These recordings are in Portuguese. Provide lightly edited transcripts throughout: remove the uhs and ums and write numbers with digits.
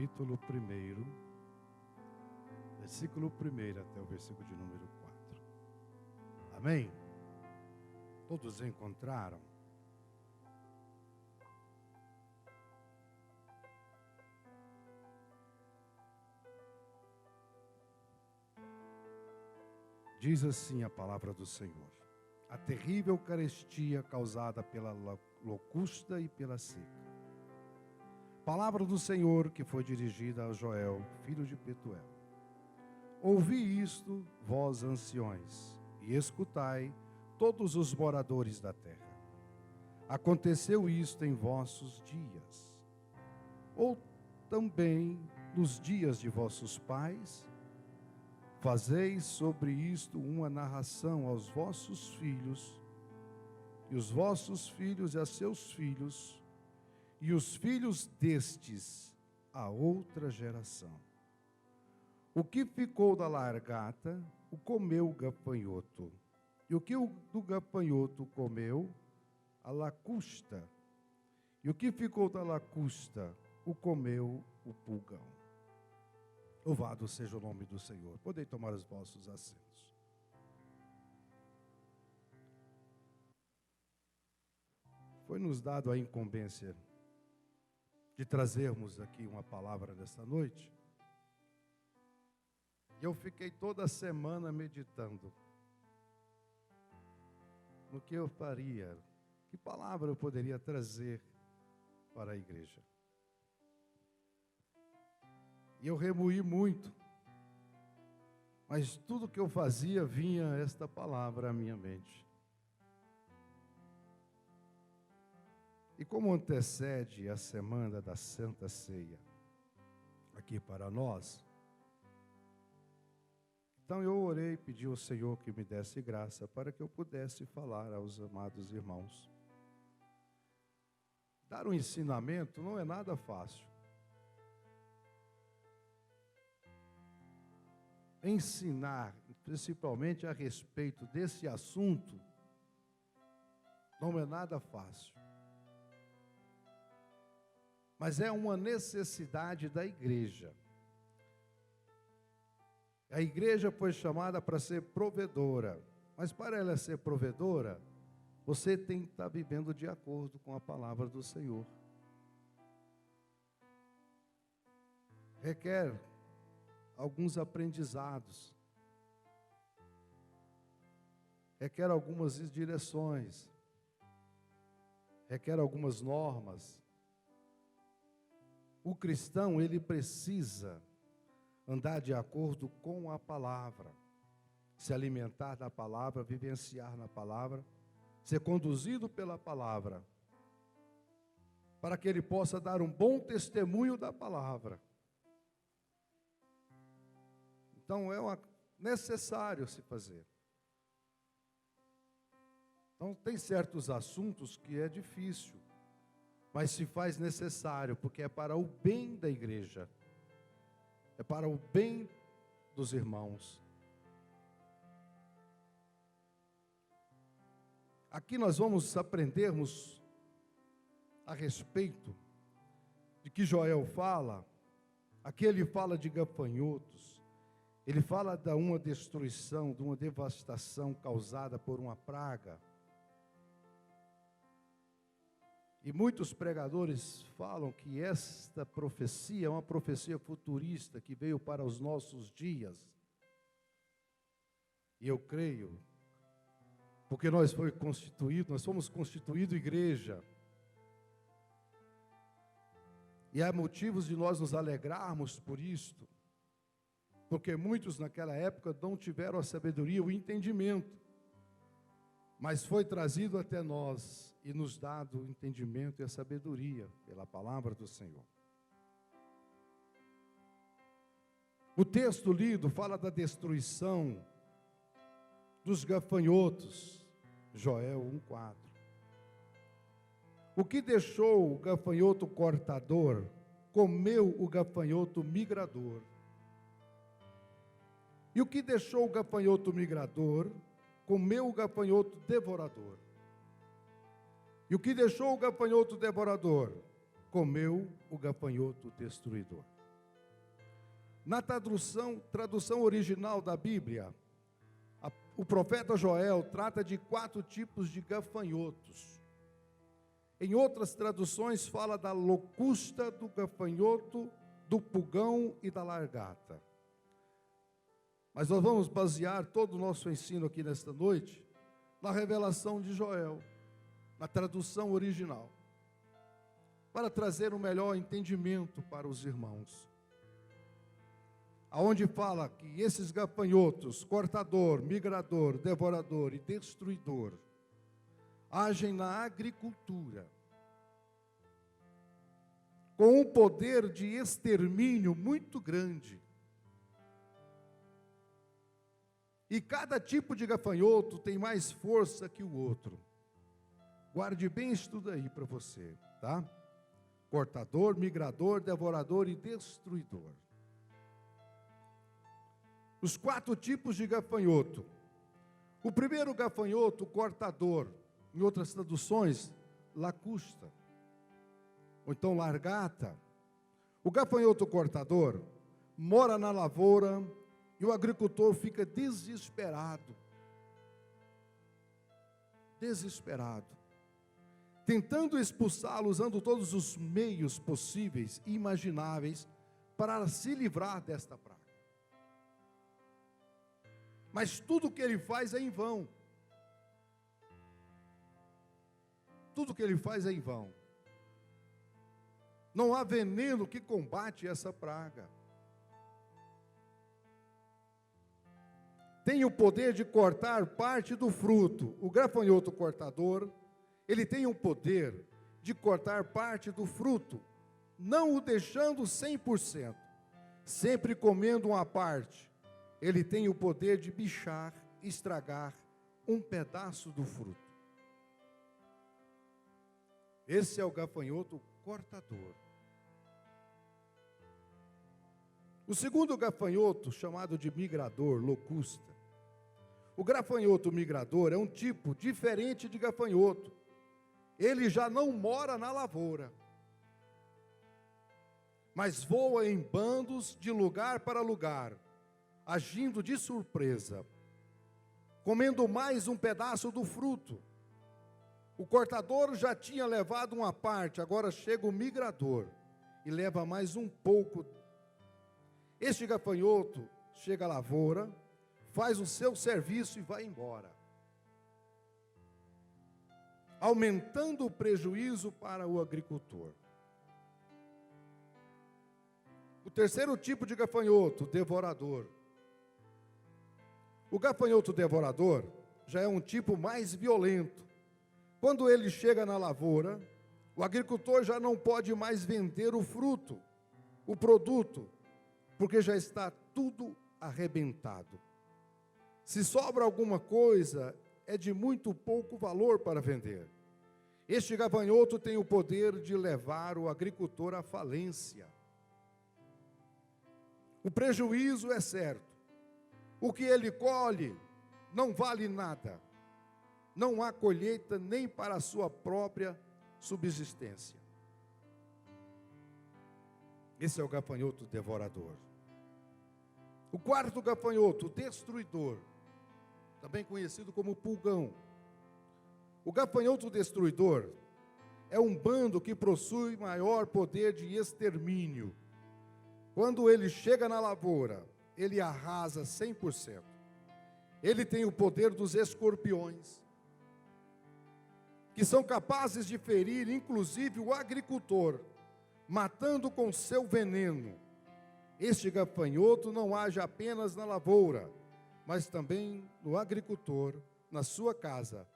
capítulo 1, versículo 1 até o versículo de número 4. Amém? Todos encontraram? Diz assim a palavra do Senhor: a terrível carestia causada pela locusta e pela seca. Palavra do Senhor que foi dirigida a Joel, filho de Petuel. Ouvi isto, vós anciões, e escutai, todos os moradores da terra. Aconteceu isto em vossos dias, ou também nos dias de vossos pais? Fazeis sobre isto uma narração aos vossos filhos, e os vossos filhos a seus filhos, e os filhos destes a outra geração. O que ficou da largata, o comeu o gafanhoto, e o que do gafanhoto comeu, a lacusta, e o que ficou da lacusta, o comeu o pulgão. Louvado seja o nome do Senhor. Podem tomar os vossos assentos. Foi nos dado a incumbência de trazermos aqui uma palavra nesta noite. E eu fiquei toda semana meditando no que eu faria, que palavra eu poderia trazer para a igreja. E eu remoí muito, mas tudo que eu fazia vinha esta palavra à minha mente. E como antecede a semana da Santa Ceia aqui para nós, então eu orei e pedi ao Senhor que me desse graça para que eu pudesse falar aos amados irmãos. Dar um ensinamento não é nada fácil. Ensinar, principalmente a respeito desse assunto, não é nada fácil. Mas é uma necessidade da igreja. A igreja foi chamada para ser provedora, mas para ela ser provedora, você tem que estar vivendo de acordo com a palavra do Senhor. Requer alguns aprendizados, requer algumas direções, requer algumas normas. O cristão, ele precisa andar de acordo com a palavra, se alimentar da palavra, vivenciar na palavra, ser conduzido pela palavra, para que ele possa dar um bom testemunho da palavra. Então é necessário se fazer. Então tem certos assuntos que é difícil, mas se faz necessário, porque é para o bem da igreja, é para o bem dos irmãos. Aqui nós vamos aprendermos a respeito de que Joel fala. Aqui ele fala de gafanhotos. Ele fala de uma destruição, de uma devastação causada por uma praga. E muitos pregadores falam que esta profecia é uma profecia futurista que veio para os nossos dias. E eu creio, porque nós fomos constituídos igreja. E há motivos de nós nos alegrarmos por isto. Porque muitos naquela época não tiveram a sabedoria, o entendimento. Mas foi trazido até nós e nos dado o entendimento e a sabedoria pela palavra do Senhor. O texto lido fala da destruição dos gafanhotos, Joel 1:4. O que deixou o gafanhoto cortador, comeu o gafanhoto migrador. E o que deixou o gafanhoto migrador, comeu o gafanhoto devorador. E o que deixou o gafanhoto devorador, comeu o gafanhoto destruidor. Na tradução original da Bíblia, o profeta Joel trata de 4 tipos de gafanhotos. Em outras traduções fala da locusta, do gafanhoto, do pulgão e da largata. Mas nós vamos basear todo o nosso ensino aqui nesta noite na revelação de Joel, na tradução original, para trazer um melhor entendimento para os irmãos. Aonde fala que esses gafanhotos, cortador, migrador, devorador e destruidor, agem na agricultura, com um poder de extermínio muito grande. E cada tipo de gafanhoto tem mais força que o outro. Guarde bem isso tudo aí para você, tá? Cortador, migrador, devorador e destruidor. Os 4 tipos de gafanhoto. O primeiro gafanhoto, cortador, em outras traduções, lacusta, ou então largata. O gafanhoto cortador mora na lavoura e o agricultor fica desesperado, tentando expulsá-lo, usando todos os meios possíveis e imagináveis para se livrar desta praga. Mas tudo que ele faz é em vão. Tudo que ele faz é em vão. Não há veneno que combate essa praga. Tem o poder de cortar parte do fruto. O gafanhoto cortador, ele tem o poder de cortar parte do fruto, não o deixando 100%, sempre comendo uma parte. Ele tem o poder de bichar, estragar um pedaço do fruto. Esse é o gafanhoto cortador. O segundo gafanhoto, chamado de migrador, locusta. O gafanhoto migrador é um tipo diferente de gafanhoto. Ele já não mora na lavoura, mas voa em bandos de lugar para lugar, agindo de surpresa, comendo mais um pedaço do fruto. O cortador já tinha levado uma parte, agora chega o migrador e leva mais um pouco. Este gafanhoto chega à lavoura, faz o seu serviço e vai embora, aumentando o prejuízo para o agricultor. O terceiro tipo de gafanhoto, devorador. O gafanhoto devorador já é um tipo mais violento. Quando ele chega na lavoura, o agricultor já não pode mais vender o fruto, o produto, porque já está tudo arrebentado. Se sobra alguma coisa, é de muito pouco valor para vender. Este gafanhoto tem o poder de levar o agricultor à falência. O prejuízo é certo. O que ele colhe não vale nada. Não há colheita nem para a sua própria subsistência. Esse é o gafanhoto devorador. O quarto gafanhoto, o destruidor, também conhecido como pulgão. O gafanhoto destruidor é um bando que possui maior poder de extermínio. Quando ele chega na lavoura, ele arrasa 100%. Ele tem o poder dos escorpiões, que são capazes de ferir inclusive o agricultor, matando com seu veneno. Este gafanhoto não age apenas na lavoura, mas também no agricultor, na sua casa,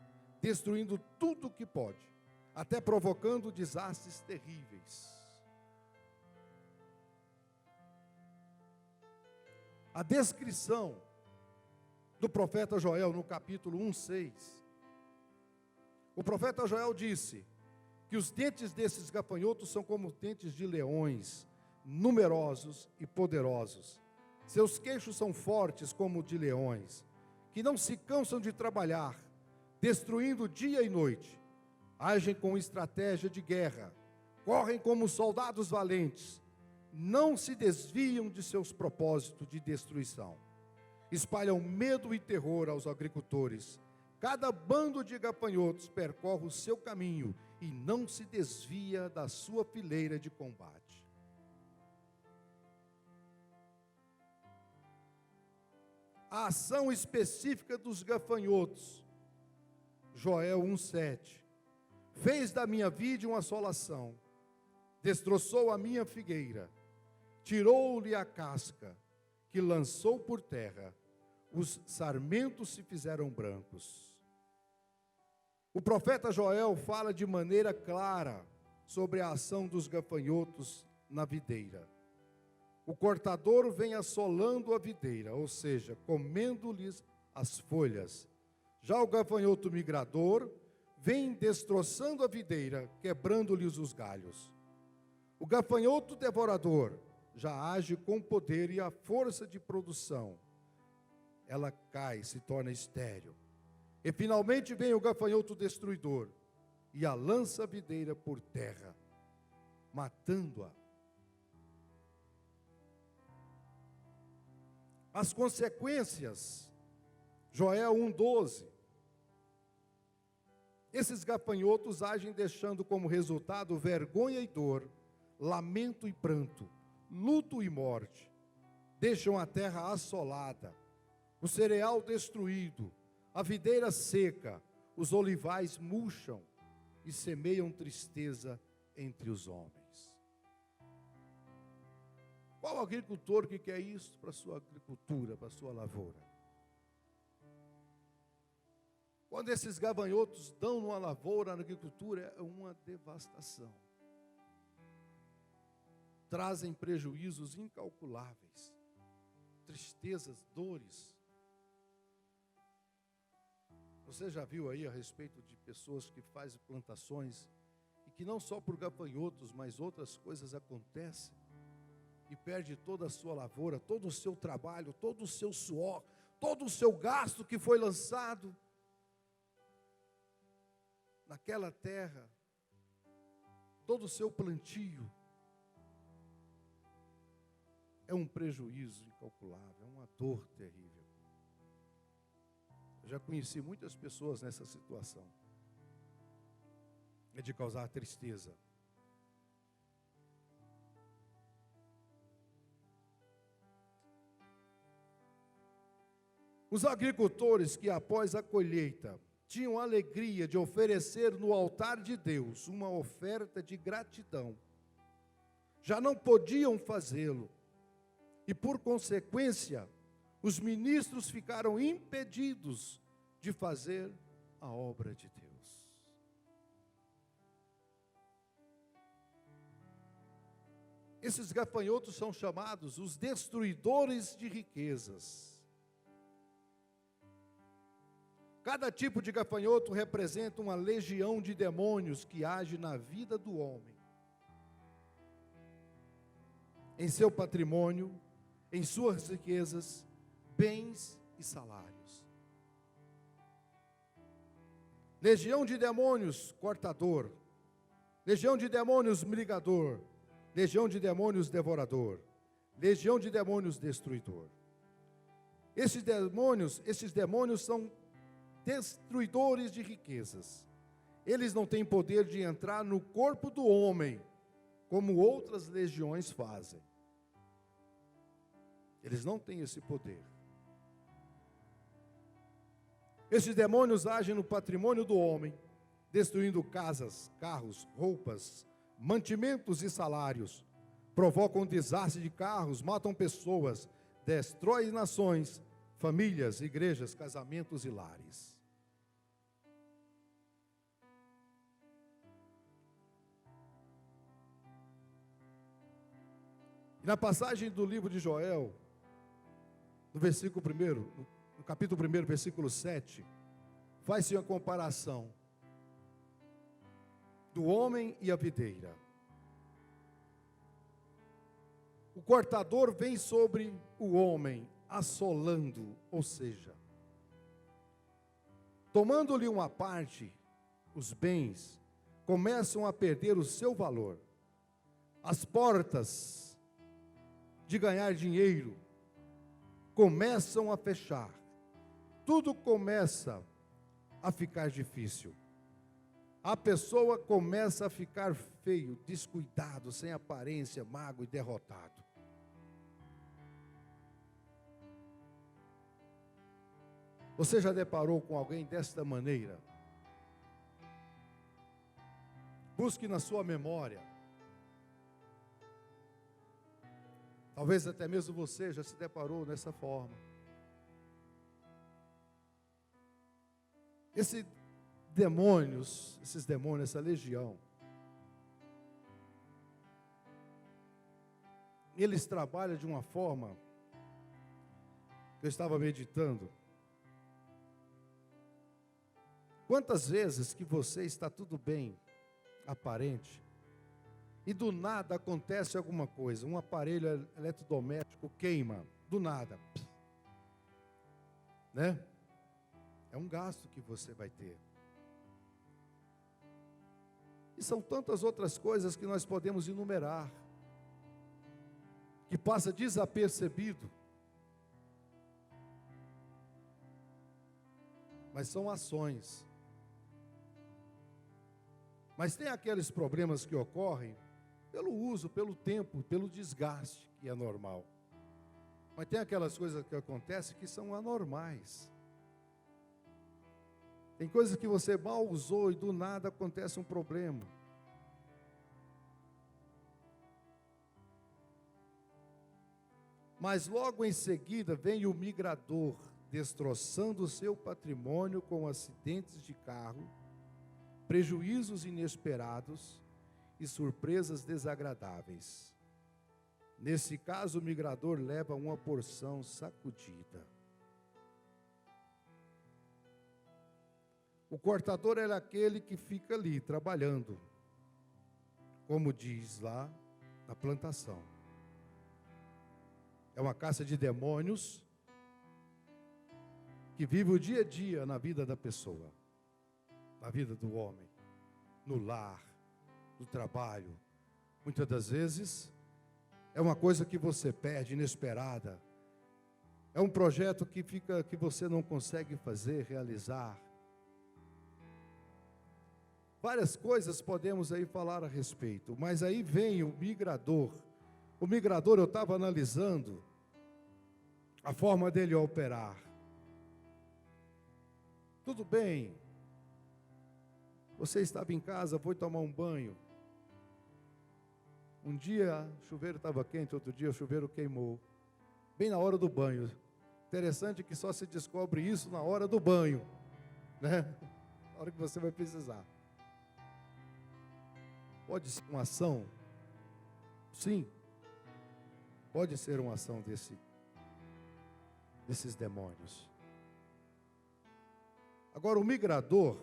destruindo tudo o que pode, até provocando desastres terríveis. A descrição do profeta Joel no capítulo 1:6. O profeta Joel disse que os dentes desses gafanhotos são como dentes de leões, numerosos e poderosos. Seus queixos são fortes como de leões, que não se cansam de trabalhar, destruindo dia e noite. Agem com estratégia de guerra, correm como soldados valentes, não se desviam de seus propósitos de destruição. Espalham medo e terror aos agricultores. Cada bando de gafanhotos percorre o seu caminho e não se desvia da sua fileira de combate. A ação específica dos gafanhotos, Joel 1,7. Fez da minha vide uma assolação, destroçou a minha figueira, tirou-lhe a casca, que lançou por terra, os sarmentos se fizeram brancos. O profeta Joel fala de maneira clara sobre a ação dos gafanhotos na videira. O cortador vem assolando a videira, ou seja, comendo-lhes as folhas. Já o gafanhoto migrador vem destroçando a videira, quebrando-lhes os galhos. O gafanhoto devorador já age com poder e a força de produção. Ela cai, se torna estéril. E finalmente vem o gafanhoto destruidor e a lança a videira por terra, matando-a. As consequências, Joel 1,12. Esses gafanhotos agem deixando como resultado vergonha e dor, lamento e pranto, luto e morte. Deixam a terra assolada, o cereal destruído, a videira seca, os olivais murcham e semeiam tristeza entre os homens. Qual agricultor que quer isso para a sua agricultura, para a sua lavoura? Quando esses gafanhotos dão numa lavoura, na agricultura, é uma devastação. Trazem prejuízos incalculáveis, tristezas, dores. Você já viu aí a respeito de pessoas que fazem plantações e que não só por gafanhotos, mas outras coisas acontecem e perde toda a sua lavoura, todo o seu trabalho, todo o seu suor, todo o seu gasto que foi lançado naquela terra, todo o seu plantio. É um prejuízo incalculável, é uma dor terrível. Eu já conheci muitas pessoas nessa situação. É de causar tristeza. Os agricultores que após a colheita tinham a alegria de oferecer no altar de Deus uma oferta de gratidão, já não podiam fazê-lo. E por consequência, os ministros ficaram impedidos de fazer a obra de Deus. Esses gafanhotos são chamados os destruidores de riquezas. Cada tipo de gafanhoto representa uma legião de demônios que age na vida do homem, em seu patrimônio, em suas riquezas, bens e salários. Legião de demônios cortador, legião de demônios brigador, legião de demônios devorador, legião de demônios destruidor. Esses demônios são destruidores de riquezas. Eles não têm poder de entrar no corpo do homem, como outras legiões fazem. Eles não têm esse poder. Esses demônios agem no patrimônio do homem, destruindo casas, carros, roupas, mantimentos e salários. Provocam desastre de carros, matam pessoas, destroem nações, famílias, igrejas, casamentos e lares. E na passagem do livro de Joel, no versículo 1, no capítulo 1, versículo 7, faz-se uma comparação do homem e a videira. O cortador vem sobre o homem, assolando, ou seja, tomando-lhe uma parte, os bens começam a perder o seu valor. As portas de ganhar dinheiro começam a fechar. Tudo começa a ficar difícil. A pessoa começa a ficar feio, descuidado, sem aparência, mago e derrotado. Você já deparou com alguém desta maneira? Busque na sua memória. Talvez até mesmo você já se deparou dessa forma. Esses demônios, essa legião, eles trabalham de uma forma que eu estava meditando. Quantas vezes que você está tudo bem, aparente, e do nada acontece alguma coisa, um aparelho eletrodoméstico queima, do nada, né? É um gasto que você vai ter. E são tantas outras coisas que nós podemos enumerar, que passa desapercebido, mas são ações. Mas tem aqueles problemas que ocorrem pelo uso, pelo tempo, pelo desgaste, que é normal. Mas tem aquelas coisas que acontecem que são anormais. Tem coisas que você mal usou e do nada acontece um problema. Mas logo em seguida vem o migrador, destroçando o seu patrimônio com acidentes de carro, prejuízos inesperados e surpresas desagradáveis. Nesse caso, o migrador leva uma porção sacudida. O cortador é aquele que fica ali trabalhando, como diz lá na plantação. É uma caça de demônios que vive o dia a dia na vida da pessoa, na vida do homem, no lar, no trabalho. Muitas das vezes é uma coisa que você perde, inesperada. É um projeto que você não consegue fazer, realizar. Várias coisas podemos aí falar a respeito, mas aí vem o migrador. O migrador, eu estava analisando a forma dele operar. Tudo bem, você estava em casa, foi tomar um banho. Um dia o chuveiro estava quente, outro dia o chuveiro queimou. Bem na hora do banho. Interessante que só se descobre isso na hora do banho, né? Na hora que você vai precisar. Pode ser uma ação? Sim. Pode ser uma ação desses demônios. Agora, o migrador,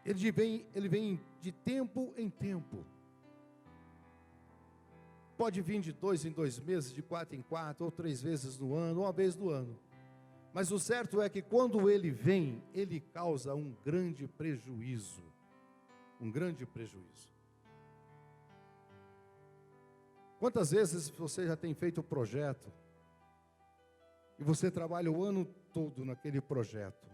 ele vem de tempo em tempo. Pode vir de 2 em 2 meses, de 4 em 4, ou 3 vezes no ano, ou uma vez no ano. Mas o certo é que quando ele vem, ele causa um grande prejuízo. Um grande prejuízo. Quantas vezes você já tem feito um projeto e você trabalha o ano todo naquele projeto?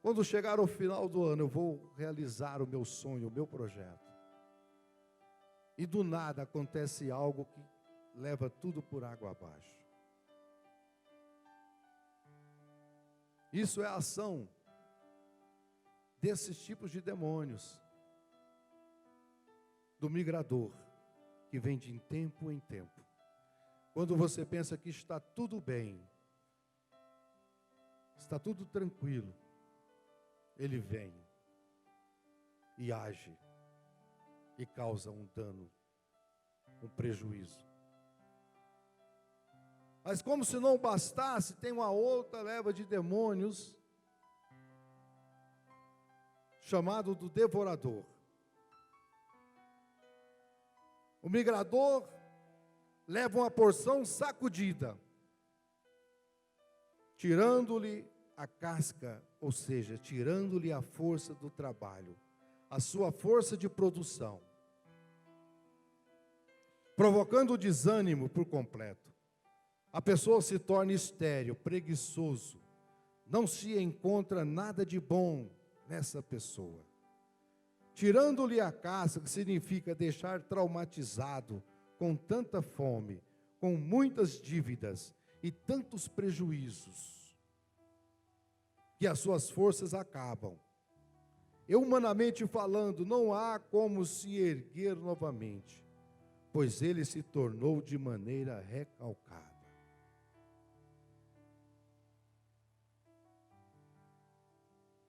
Quando chegar ao final do ano, eu vou realizar o meu sonho, o meu projeto. E do nada acontece algo que leva tudo por água abaixo. Isso é a ação desses tipos de demônios, do migrador, que vem de tempo em tempo. Quando você pensa que está tudo bem, está tudo tranquilo, ele vem e age e causa um dano, um prejuízo. Mas como se não bastasse, tem uma outra leva de demônios chamado do devorador. O migrador leva uma porção sacudida, tirando-lhe a casca, ou seja, tirando-lhe a força do trabalho, a sua força de produção. provocando o desânimo por completo. A pessoa se torna estéril, preguiçoso, não se encontra nada de bom nessa pessoa. Tirando-lhe a caça, que significa deixar traumatizado, com tanta fome, com muitas dívidas e tantos prejuízos, que as suas forças acabam. E humanamente falando, não há como se erguer novamente, pois ele se tornou de maneira recalcada.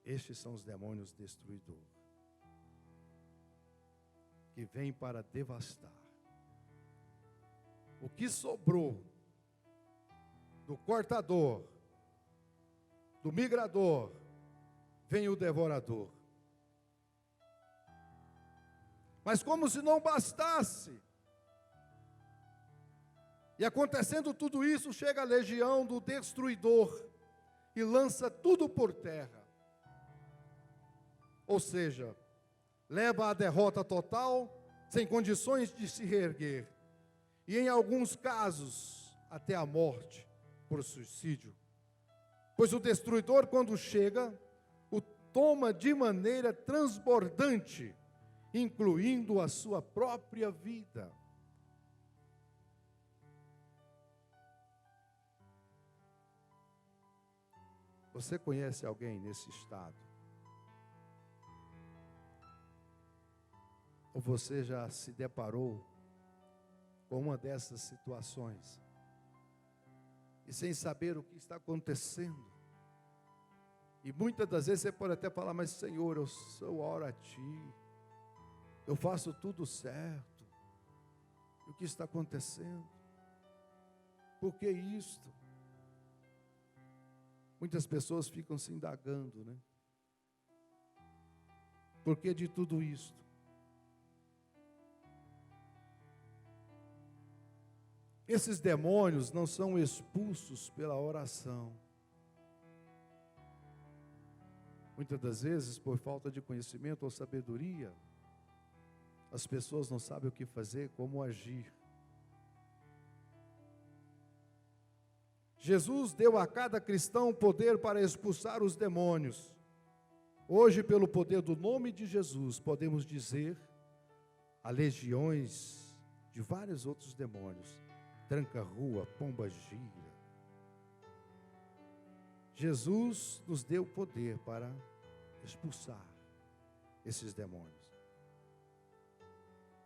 Estes são os demônios destruidores, que vêm para devastar. O que sobrou do cortador, do migrador, vem o devorador. Mas como se não bastasse, e acontecendo tudo isso, chega a legião do destruidor e lança tudo por terra. Ou seja, leva à derrota total, sem condições de se reerguer. E em alguns casos, até a morte por suicídio. Pois o destruidor, quando chega, o toma de maneira transbordante, incluindo a sua própria vida. Você conhece alguém nesse estado? Ou você já se deparou com uma dessas situações? E sem saber o que está acontecendo. E muitas das vezes você pode até falar, mas Senhor, eu oro a Ti. Eu faço tudo certo. E o que está acontecendo? Por que isto? Muitas pessoas ficam se indagando, né? Por que de tudo isto? Esses demônios não são expulsos pela oração. Muitas das vezes, por falta de conhecimento ou sabedoria, as pessoas não sabem o que fazer, como agir. Jesus deu a cada cristão poder para expulsar os demônios. Hoje, pelo poder do nome de Jesus, podemos dizer a legiões de vários outros demônios. Tranca-rua, pomba-gira. Jesus nos deu poder para expulsar esses demônios.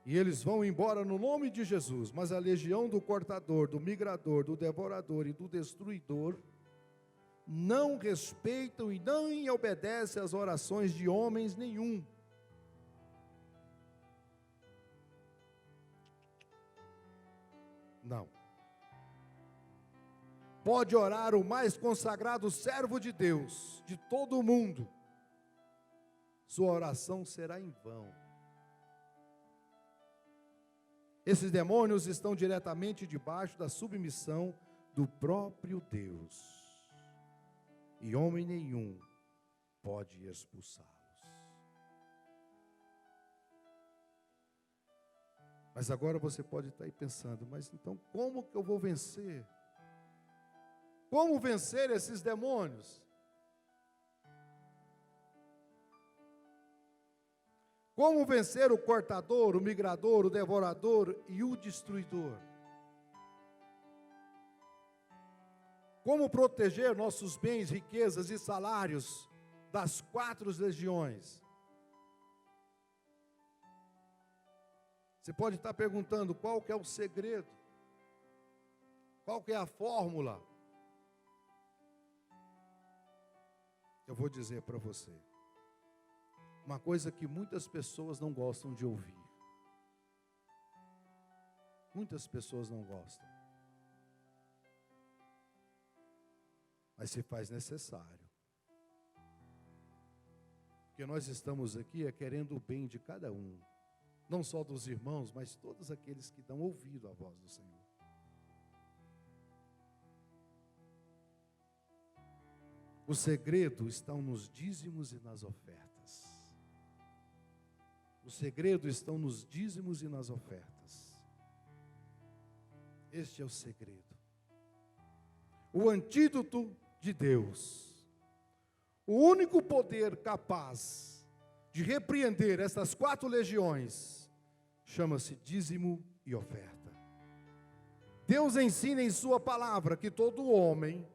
E eles vão embora no nome de Jesus, mas a legião do cortador, do migrador, do devorador e do destruidor não respeitam e nem obedecem às orações de homens nenhum. Não. Pode orar o mais consagrado servo de Deus, de todo o mundo. Sua oração será em vão. Esses demônios estão diretamente debaixo da submissão do próprio Deus. E homem nenhum pode expulsá-los. Mas agora você pode estar aí pensando, mas então como que eu vou vencer? Como vencer esses demônios? Como vencer o cortador, o migrador, o devorador e o destruidor? Como proteger nossos bens, riquezas e salários das 4 legiões? Você pode estar perguntando qual que é o segredo? Qual que é a fórmula? Eu vou dizer para você. Uma coisa que muitas pessoas não gostam de ouvir. Muitas pessoas não gostam. Mas se faz necessário. Porque nós estamos aqui querendo o bem de cada um. Não só dos irmãos, mas todos aqueles que dão ouvido à voz do Senhor. O segredo está nos dízimos e nas ofertas. O segredo está nos dízimos e nas ofertas. Este é o segredo. O antídoto de Deus. O único poder capaz de repreender estas 4 legiões chama-se dízimo e oferta. Deus ensina em sua palavra que todo homem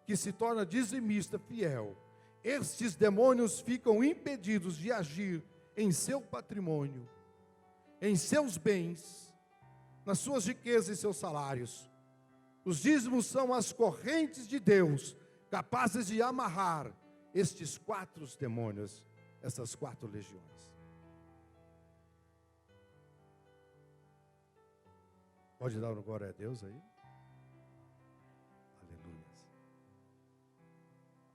que se torna dizimista fiel, estes demônios ficam impedidos de agir em seu patrimônio, em seus bens, nas suas riquezas e seus salários. Os dízimos são as correntes de Deus, capazes de amarrar estes 4 demônios, essas 4 legiões. Pode dar um glória a Deus aí? Aleluias.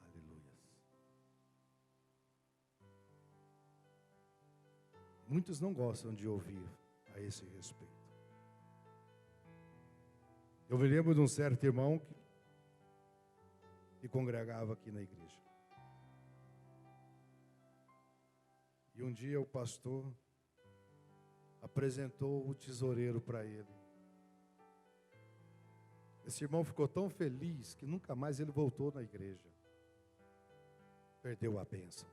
Aleluias. Muitos não gostam de ouvir a esse respeito. Eu me lembro de um certo irmão que congregava aqui na igreja. E um dia o pastor apresentou o tesoureiro para ele. Esse irmão ficou tão feliz que nunca mais ele voltou na igreja. Perdeu a bênção.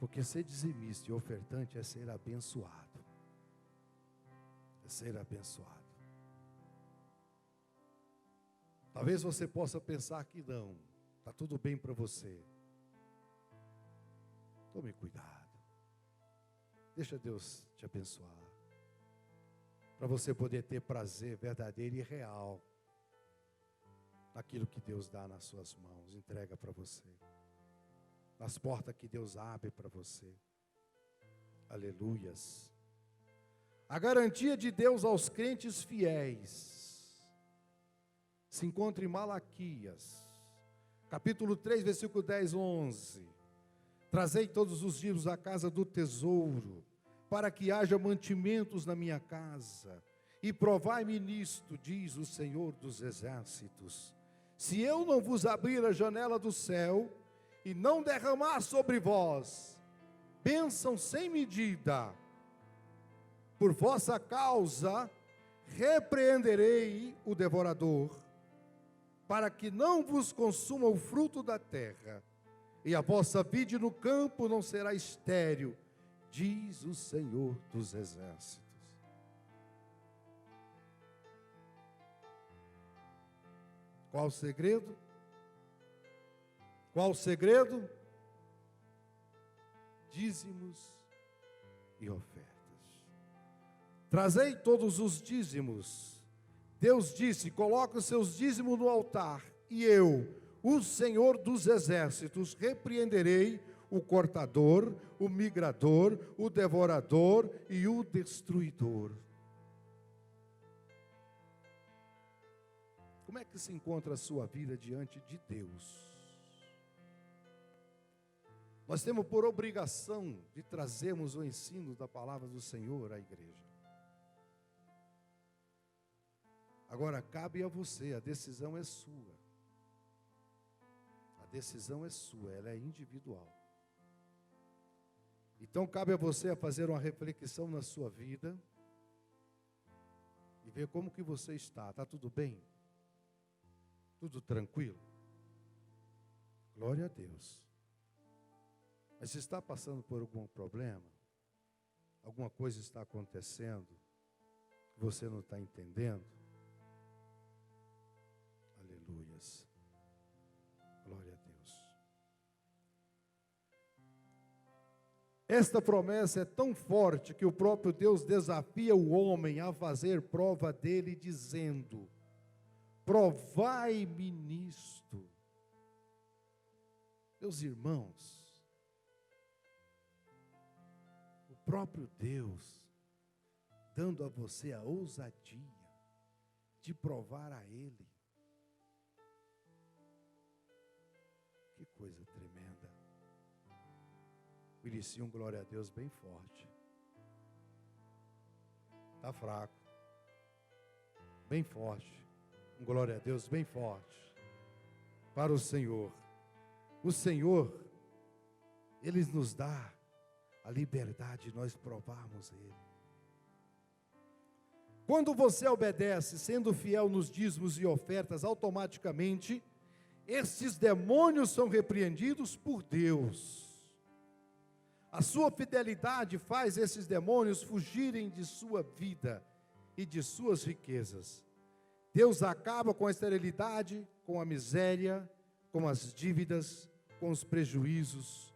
Porque ser dizimista e ofertante é ser abençoado. É ser abençoado. Talvez você possa pensar que não, está tudo bem para você. Tome cuidado. Deixa Deus te abençoar. Para você poder ter prazer verdadeiro e real naquilo que Deus dá nas suas mãos, entrega para você. Nas portas que Deus abre para você. Aleluias. A garantia de Deus aos crentes fiéis se encontra em Malaquias, capítulo 3, versículo 10, 11. Trazei todos os dias à casa do tesouro, para que haja mantimentos na minha casa, e provai-me nisto, diz o Senhor dos exércitos, se eu não vos abrir a janela do céu, e não derramar sobre vós bênção sem medida, por vossa causa repreenderei o devorador, para que não vos consuma o fruto da terra, e a vossa vide no campo não será estéril, diz o Senhor dos exércitos. Qual o segredo? Qual o segredo? Dízimos e ofertas. Trazei todos os dízimos. Deus disse: coloque os seus dízimos no altar, e eu, o Senhor dos exércitos, repreenderei o cortador, o migrador, o devorador e o destruidor. Como é que se encontra a sua vida diante de Deus? Nós temos por obrigação de trazermos o ensino da palavra do Senhor à igreja. Agora, cabe a você, a decisão é sua. A decisão é sua, ela é individual. Então, cabe a você a fazer uma reflexão na sua vida e ver como que você está. Está tudo bem? Tudo tranquilo? Glória a Deus. Mas se está passando por algum problema, alguma coisa está acontecendo que você não está entendendo, aleluias, glória a Deus. Esta promessa é tão forte que o próprio Deus desafia o homem a fazer prova dele, dizendo: provai-me nisto. Meus irmãos, o próprio Deus dando a você a ousadia de provar a Ele. Que coisa tremenda. Merecia um glória a Deus bem forte. Está fraco. Bem forte. Um glória a Deus bem forte. Para o Senhor. O Senhor, Ele nos dá a liberdade de nós provarmos Ele. Quando você obedece, sendo fiel nos dízimos e ofertas, automaticamente, esses demônios são repreendidos por Deus. A sua fidelidade faz esses demônios fugirem de sua vida e de suas riquezas. Deus acaba com a esterilidade, com a miséria, com as dívidas, com os prejuízos.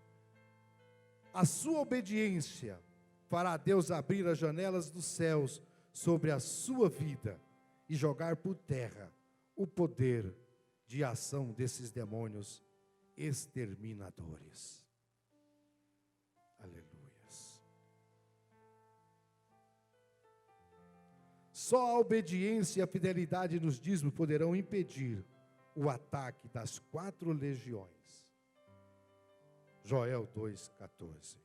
A sua obediência fará Deus abrir as janelas dos céus sobre a sua vida e jogar por terra o poder de ação desses demônios exterminadores. Aleluias. Só a obediência e a fidelidade nos dízimos poderão impedir o ataque das 4 legiões. Joel 2,14.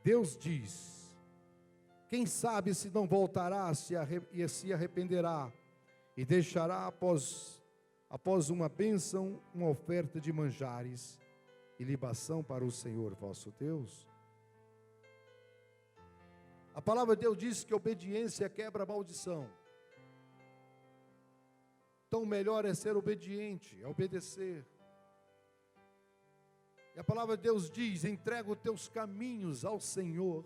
Deus diz: quem sabe se não voltará e se arrependerá e deixará após uma bênção, uma oferta de manjares e libação para o Senhor vosso Deus? A palavra de Deus diz que obediência quebra a maldição. Então, melhor é ser obediente, é obedecer. E a palavra de Deus diz: entrega os teus caminhos ao Senhor,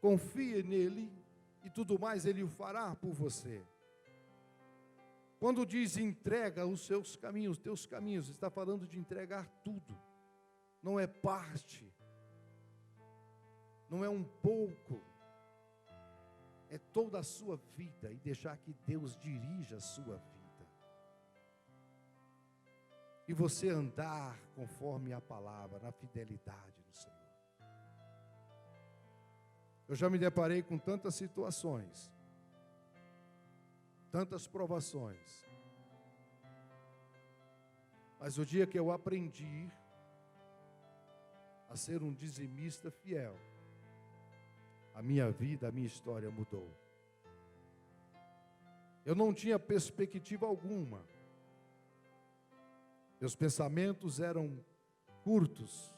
confia nele, e tudo mais ele o fará por você. Quando diz entrega os seus caminhos, teus caminhos, está falando de entregar tudo. Não é parte, não é um pouco, é toda a sua vida, e deixar que Deus dirija a sua vida. E você andar conforme a palavra, na fidelidade do Senhor. Eu já me deparei com tantas situações, tantas provações, mas o dia que eu aprendi a ser um dizimista fiel, a minha vida, a minha história mudou. Eu não tinha perspectiva alguma. Meus pensamentos eram curtos,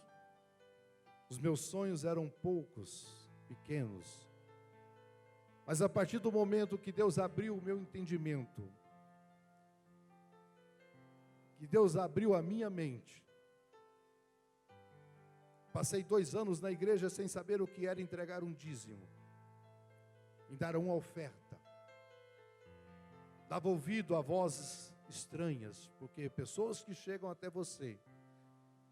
os meus sonhos eram poucos, pequenos. Mas a partir do momento que Deus abriu o meu entendimento, que Deus abriu a minha mente, passei 2 anos na igreja sem saber o que era entregar um dízimo, e dar uma oferta. Dava ouvido a vozes estranhas, porque pessoas que chegam até você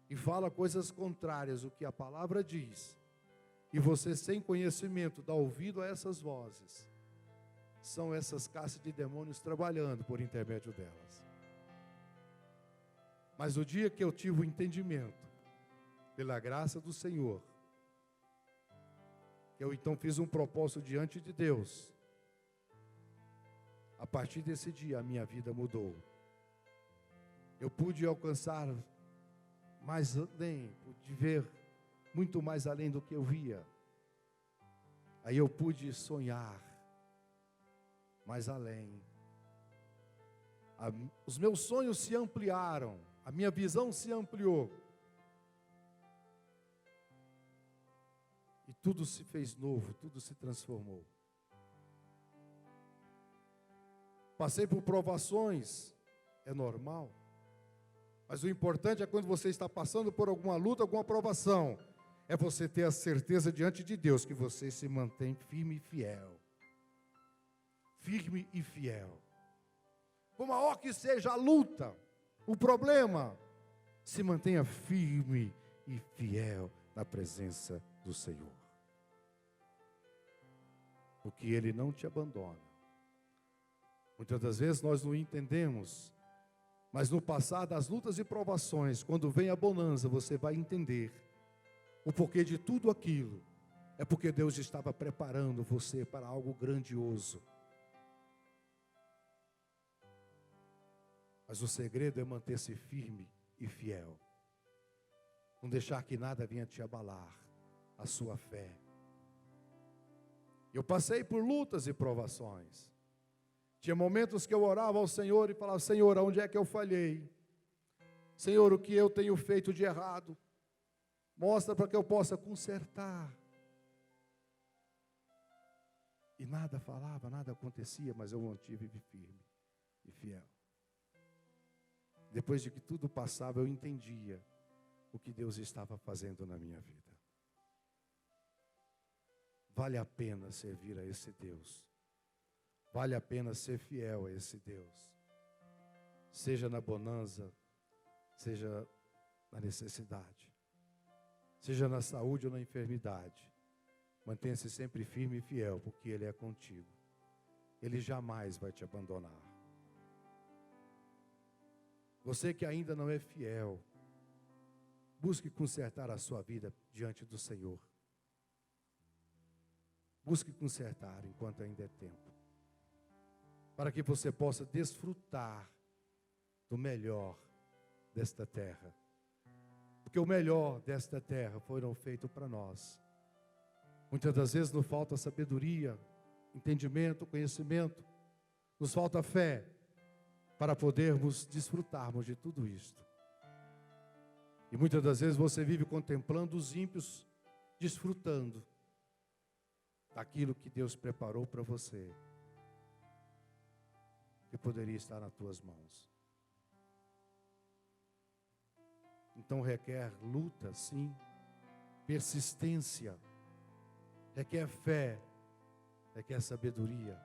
e falam coisas contrárias ao que a palavra diz, e você sem conhecimento dá ouvido a essas vozes, são essas castas de demônios trabalhando por intermédio delas. Mas o dia que eu tive o entendimento, pela graça do Senhor, eu então fiz um propósito diante de Deus. A partir desse dia a minha vida mudou. Eu pude alcançar mais além, pude ver muito mais além do que eu via. Aí eu pude sonhar mais além. Os meus sonhos se ampliaram, a minha visão se ampliou. E tudo se fez novo, tudo se transformou. Passei por provações, é normal. Mas o importante é quando você está passando por alguma luta, alguma provação, é você ter a certeza diante de Deus que você se mantém firme e fiel. Firme e fiel. Por maior que seja a luta, o problema, se mantenha firme e fiel na presença do Senhor. Porque Ele não te abandona. Muitas das vezes nós não entendemos, mas no passar das lutas e provações, quando vem a bonança, você vai entender o porquê de tudo aquilo. É porque Deus estava preparando você para algo grandioso. Mas o segredo é manter-se firme e fiel. Não deixar que nada venha te abalar a sua fé. Eu passei por lutas e provações. Tinha momentos que eu orava ao Senhor e falava: Senhor, onde é que eu falhei? Senhor, o que eu tenho feito de errado? Mostra para que eu possa consertar. E nada falava, nada acontecia, mas eu mantive firme e fiel. Depois de que tudo passava, eu entendia o que Deus estava fazendo na minha vida. Vale a pena servir a esse Deus. Vale a pena ser fiel a esse Deus. Seja na bonança, seja na necessidade, seja na saúde ou na enfermidade. Mantenha-se sempre firme e fiel, porque Ele é contigo. Ele jamais vai te abandonar. Você que ainda não é fiel, busque consertar a sua vida diante do Senhor. Busque consertar enquanto ainda é tempo, para que você possa desfrutar do melhor desta terra. Porque o melhor desta terra foram feito para nós. Muitas das vezes nos falta sabedoria, entendimento, conhecimento, nos falta fé para podermos desfrutarmos de tudo isto. E muitas das vezes você vive contemplando os ímpios, desfrutando daquilo que Deus preparou para você, que poderia estar nas tuas mãos. Então requer luta, sim, persistência, requer fé, requer sabedoria,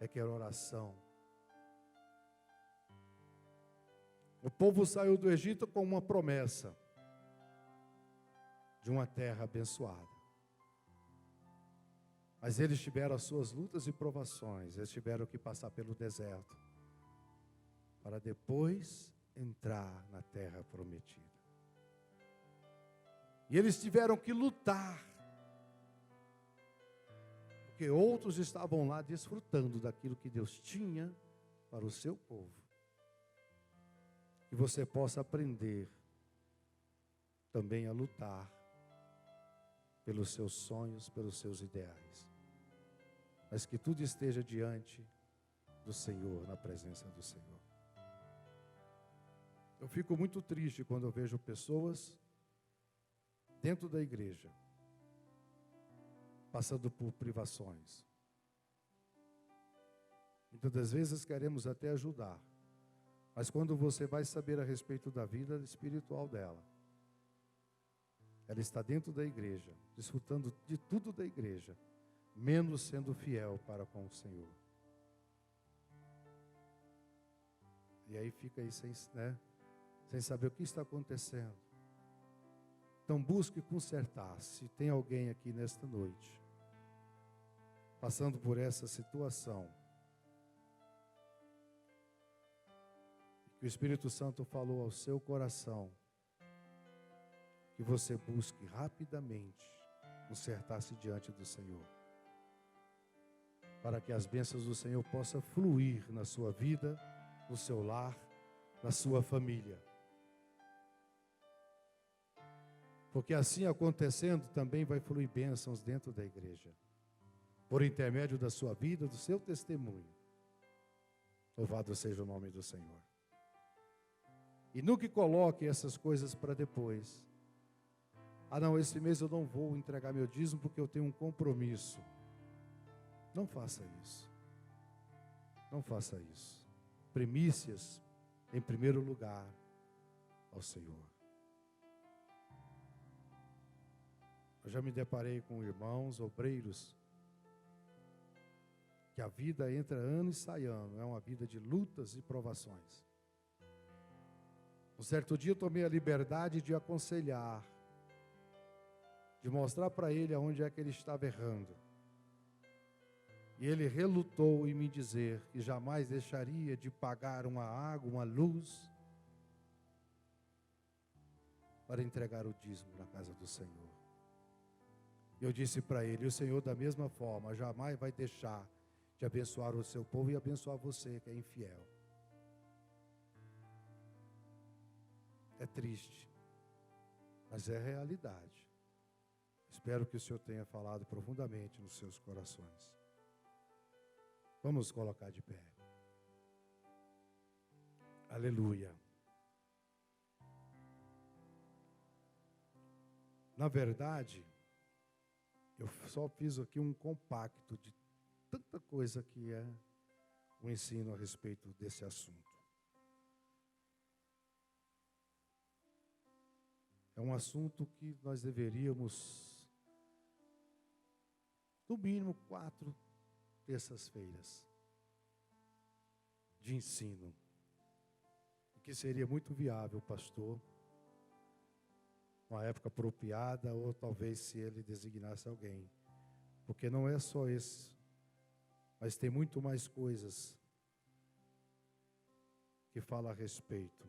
requer oração. O povo saiu do Egito com uma promessa de uma terra abençoada. Mas eles tiveram as suas lutas e provações, eles tiveram que passar pelo deserto, para depois entrar na terra prometida. E eles tiveram que lutar, porque outros estavam lá desfrutando daquilo que Deus tinha para o seu povo. Que você possa aprender também a lutar pelos seus sonhos, pelos seus ideais. Mas que tudo esteja diante do Senhor, na presença do Senhor. Eu fico muito triste quando eu vejo pessoas dentro da igreja passando por privações. Muitas das vezes queremos até ajudar, mas quando você vai saber a respeito da vida espiritual dela, ela está dentro da igreja, desfrutando de tudo da igreja, menos sendo fiel para com o Senhor. E aí fica aí sem saber o que está acontecendo. Então busque consertar. Se tem alguém aqui nesta noite passando por essa situação, que o Espírito Santo falou ao seu coração, que você busque rapidamente consertar-se diante do Senhor, para que as bênçãos do Senhor possam fluir na sua vida, no seu lar, na sua família. Porque assim acontecendo, também vai fluir bênçãos dentro da igreja, por intermédio da sua vida, do seu testemunho. Louvado seja o nome do Senhor. E nunca coloque essas coisas para depois. Ah não, esse mês eu não vou entregar meu dízimo porque eu tenho um compromisso. Não faça isso. Não faça isso. Primícias em primeiro lugar ao Senhor. Eu já me deparei com irmãos, obreiros, que a vida entra ano e sai ano, é uma vida de lutas e provações. Um certo dia eu tomei a liberdade de aconselhar, de mostrar para ele aonde é que ele estava errando. E ele relutou em me dizer que jamais deixaria de pagar uma água, uma luz, para entregar o dízimo na casa do Senhor. Eu disse para ele, o Senhor da mesma forma jamais vai deixar de abençoar o seu povo e abençoar você que é infiel. É triste, mas é realidade. Espero que o Senhor tenha falado profundamente nos seus corações. Vamos colocar de pé. Aleluia. Na verdade, Eu só fiz aqui um compacto de tanta coisa que é o ensino a respeito desse assunto. É um assunto que nós deveríamos, no mínimo, 4 terças-feiras de ensino. Que seria muito viável, pastor, uma época apropriada, ou talvez se ele designasse alguém. Porque não é só esse, mas tem muito mais coisas que fala a respeito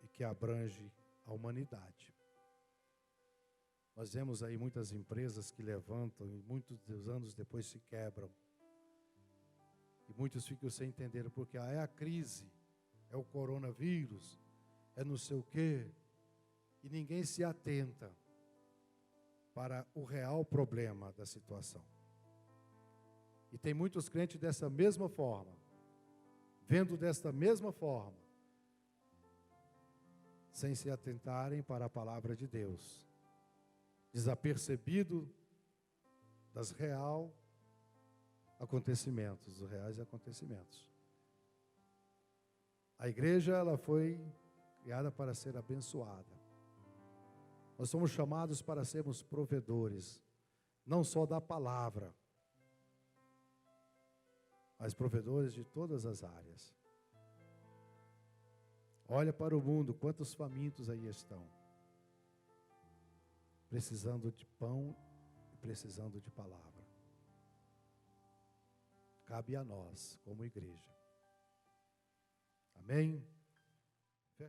e que abrange a humanidade. Nós vemos aí muitas empresas que levantam e muitos anos depois se quebram. E muitos ficam sem entender porque é a crise, é o coronavírus, é não sei o quê. E ninguém se atenta para o real problema da situação. E tem muitos crentes dessa mesma forma, vendo desta mesma forma, sem se atentarem para a palavra de Deus, desapercebido dos reais acontecimentos. A igreja, ela foi criada para ser abençoada. Nós somos chamados para sermos provedores, não só da palavra, mas provedores de todas as áreas. Olha para o mundo, quantos famintos aí estão, precisando de pão e precisando de palavra. Cabe a nós, como igreja. Amém?